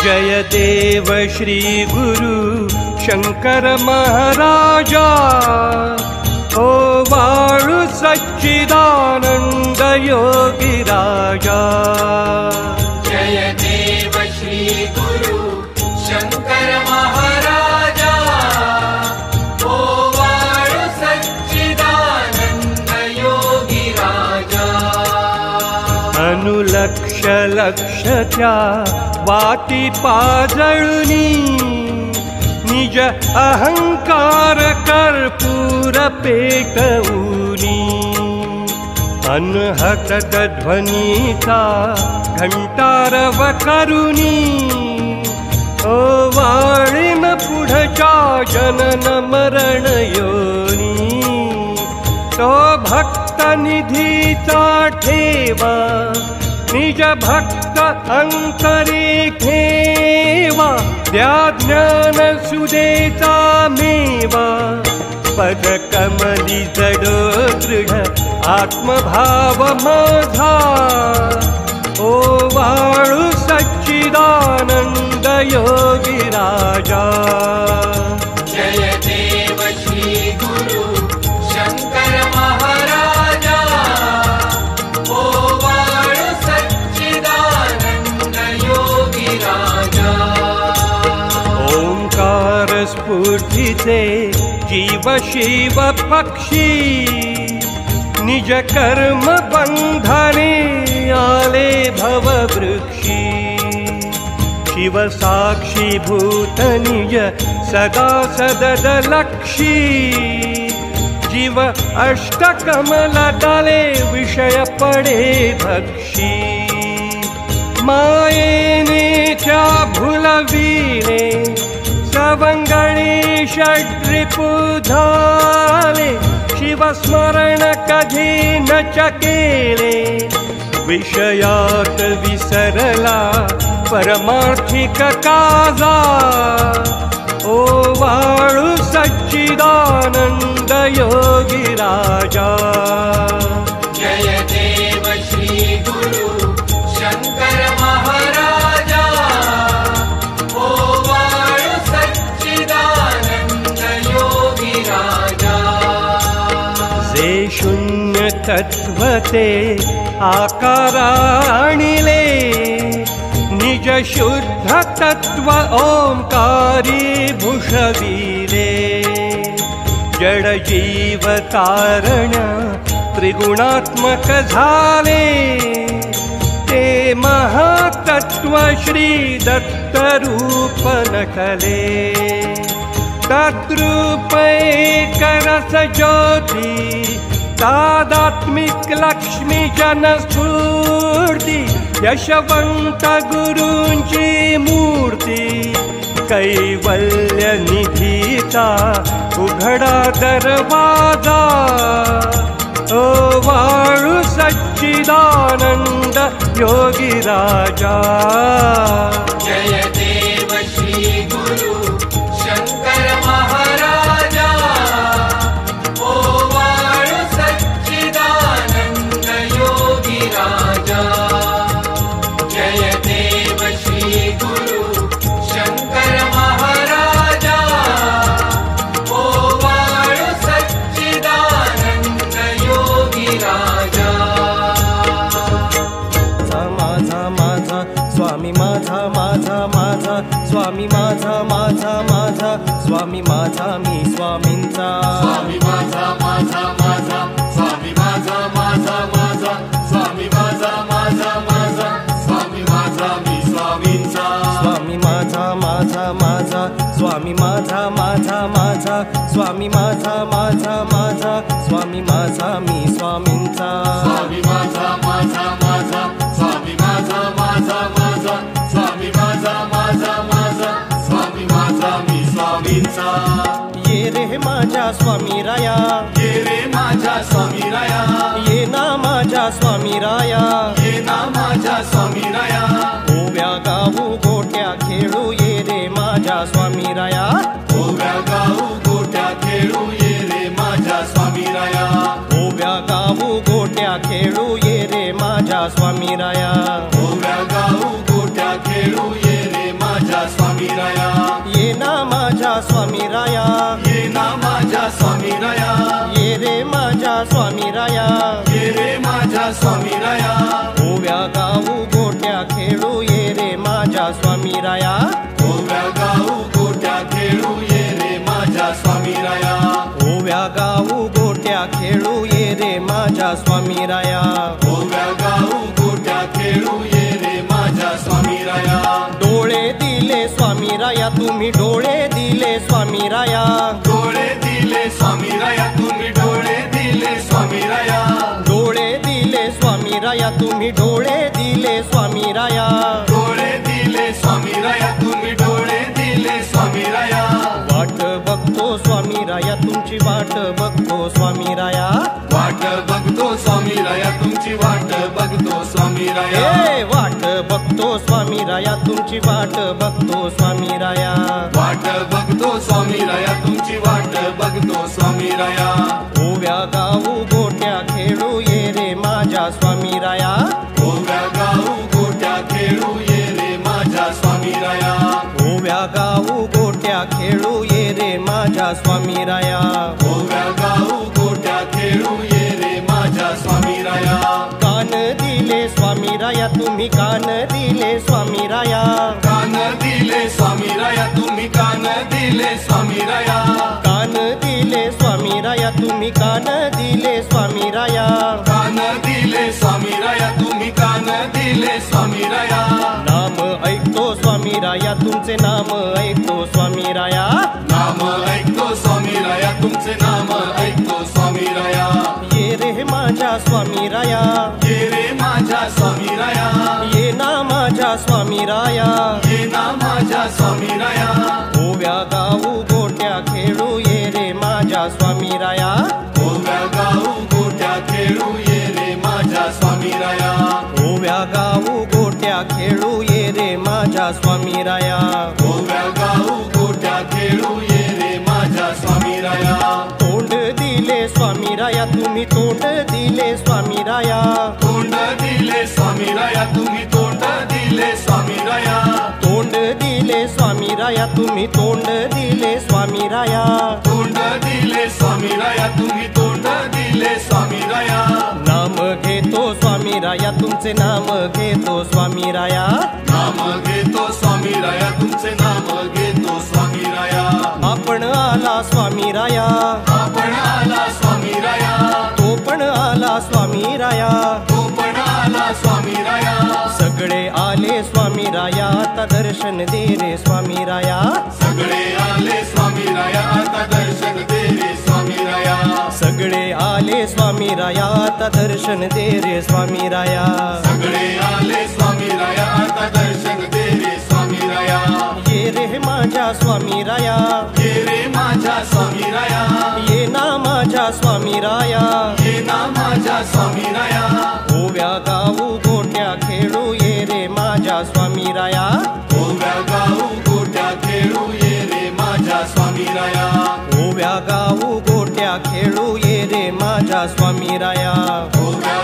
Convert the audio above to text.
जय देव श्री गुरु शंकर महाराजा, ओ वाळु सच्चिदानंद योगी राजा। जय देव श्री गुरु शंकर महाराजा, ओ वाळु सच्चिदानंद योगी राजा। अनुलक्ष लक्ष त्या वाटी पाजळुनी, निज अहंकार कर्पूर पेटवुनी। अनहत ध्वनीचा घंटारव करुनी, ओ वाळीन पुढच्या जनन मरण योनी। तो भक्त निधीचा ठेवा, निज भक्त अंतरी ठेवा। द्या ज्ञान सुदेचा मेवा, पद कमली जडो दृढ आत्मभाव माझा। ओ वाळु सच्चिदानंद योगी राजा। जय देव श्री गुरु शंकर महाराजा, ओ वाळु सच्चिदानंद योगी राजा। ओंकार स्फूर्तीचे जीव शिव पक्षी, निज कर्म बंधने आले भववृक्षी। शिव साक्षी भूत निज सदा सदद लक्षी, जीव अष्टकमल डाले विषय पडे भक्षी। मायेने च्या भुलविले, सवंगणी षड्रिपु झाले। शिव स्मरण कधी न केले, विषयात विसरला परमार्थिक काजा। ओ वाळु सच्चिदानंद योगी राजा। जय देव श्री गुरु शंकर महाराजा, ओ वाळु सच्चिदानंद योगी राजा। जे शून्य तत्वते आकाराणिले, निज शुद्ध तत्व ओंकारी भूषविले। जड जीव तारण त्रिगुणात्मक झाले, ते महातत्व श्री दत्त रूप नकले। तद्रूप एक रस ज्योती, तादात्मिक लक्ष्मी जनस्फूर्ती। यशवंत गुरूंची मूर्ती, कैवल्य निधीचा उघडा दरवाजा। ओ वाळु सच्चिदानंद योगी राजा। जय देव श्री गुरु शंकर महाराजा, ओ वाळु सच्चिदानंद योगी राजा। जय देव श्री गुरु शंकर महाराजा, ओ वाळु सच्चिदानंद योगी राजा। माझा माझा स्वामी, माझा माझा माझा स्वामी, माझा माझा माझा स्वामी, माझा मी स्वामींचा। स्वामी माझा माझा माझा स्वामी, माझा माझा माझा स्वामी, माझा माझा माझा स्वामी, माझा मी स्वामींचा। स्वामी माझा माझा माझा स्वामी, माझा माझा माझा स्वामी, माझा माझा माझा स्वामी, माझा मी स्वामींचा। स्वामी माझा माझा माझा स्वामी, माझा माझा माझा स्वामी, माझा माझा माझा स्वामी, माझा मी स्वामींचा। ये रे माझ्या स्वामी राया, ये रे माझ्या स्वामी राया, ये ना माझ्या स्वामी राया, ये ना माझ्या स्वामी राया। ओव्या गाऊ गोट्या खेळू, ये रे माझ्या स्वामी राया। ओव्या गाऊ गोट्या खेळू, ये रे माझ्या स्वामी राया। ओव्या गाऊ गोट्या खेळू, ये रे माझ्या स्वामी राया। ओव्या गाऊ गोट्या खेळू, ये रे माझ्या माझ्या स्वामी राया ओव्या गाऊ गोट्या खेळू ये रे माझ्या स्वामी राया ओव्या गाऊ गोट्या खेळू ये रे माझ्या स्वामी राया ओव्या गाऊ गोट्या खेळू ये रे माझ्या स्वामी राया डोळे दिले स्वामी राया तुम्ही डोळे दिले स्वामी राया डोळे दिले स्वामी राया तुम्ही डोळे दिले स्वामी राया डोळे दिले स्वामी राया तुम्ही डोळे दिले स्वामी राया डोळे दिले स्वामी राया तुम्ही डोळे दिले स्वामी राया वाट बघतो स्वामी राया तुमची वाट बघतो स्वामी राया वाट बघतो स्वामी राया तुमची वाट बघतो स्वामी राया ए वाट बघतो स्वामी राया तुमची वाट बघतो स्वामी राया वाट बघतो स्वामी राया तुमची वाट बघतो स्वामी राया ओव्या गाऊ गोट्या खेळू ये रे माझ्या स्वामी राया ओव्या गाऊ गोट्या खेळू ये रे माझ्या स्वामी राया ओव्या गाऊ गोट्या खेळू ये रे माझ्या स्वामी राया ओव्या गाऊ गोट्या खेळू ये रे माझ्या स्वामी राया कान दिले स्वामी राया तुम्ही कान दिले स्वामी राया कान दिले स्वामी राया तुम्ही कान दिले स्वामी राया कान दिले स्वामी राया तुम्ही कान दिले स्वामी राया कान दिले स्वामी राया तुम्ही कान दिले स्वामी राया नाम ऐकतो स्वामी राया तुमचे नाम ऐकतो स्वामी राया नाम ऐकतो स्वामी राया तुमचे नाम ऐकतो स्वामी राया ये रे माझ्या स्वामी राया ये रे माझ्या स्वामी राया ये ना माझ्या स्वामी राया ये ना माझ्या स्वामी राया ओव्या गाऊ गोट्या खेळू ये रे माझ्या स्वामी राया ओव्या गाऊ गोट्या खेळू ये रे माझ्या स्वामी राया ओव्या गाऊ गोट्या खेळू ये रे माझ्या स्वामी राया ओव्या गाऊ गोट्या खेळू ये रे माझ्या स्वामी राया तोंड दिले स्वामी राया तुम्ही तोंड दिले स्वामी राया तोंड दिले स्वामी राया तुम्ही तोंड दिले स्वामी राया तोंड दिले स्वामी राया तुम्ही तोंड दिले स्वामी राया तोंड दिले स्वामी राया तुम्ही तोंड दिले स्वामी राया नाम घेतो स्वामी राया तुमचे नाम घेतो स्वामी राया नाम घेतो स्वामी राया तुमचे नाम घेतो स्वामी राया आपण आला स्वामी राया आपण आला स्वामी राया तो पण आला स्वामी राया तो पण आला स्वामी राया सगळे आले स्वामी राया आता दर्शन दे रे स्वामी राया सगळे आले स्वामी राया आता दर्शन दे रे स्वामी राया सगळे आले स्वामी राया आता दर्शन दे रे स्वामी राया सगळे आले स्वामी राया आता दर्शन दे रे स्वामी राया ये रे माझ्या स्वामी राया ये रे माझ्या स्वामी राया ये ना माझ्या स्वामी राया ये ना माझ्या स्वामी राया ओव्या गाऊ गोट्या खेळू ये रे माझ्या स्वामी राया ओव्या गाऊ गोट्या खेळू ये रे माझ्या स्वामी राया ओव्या गाऊ गोट्या खेळू ये रे माझ्या स्वामी राया ओव्या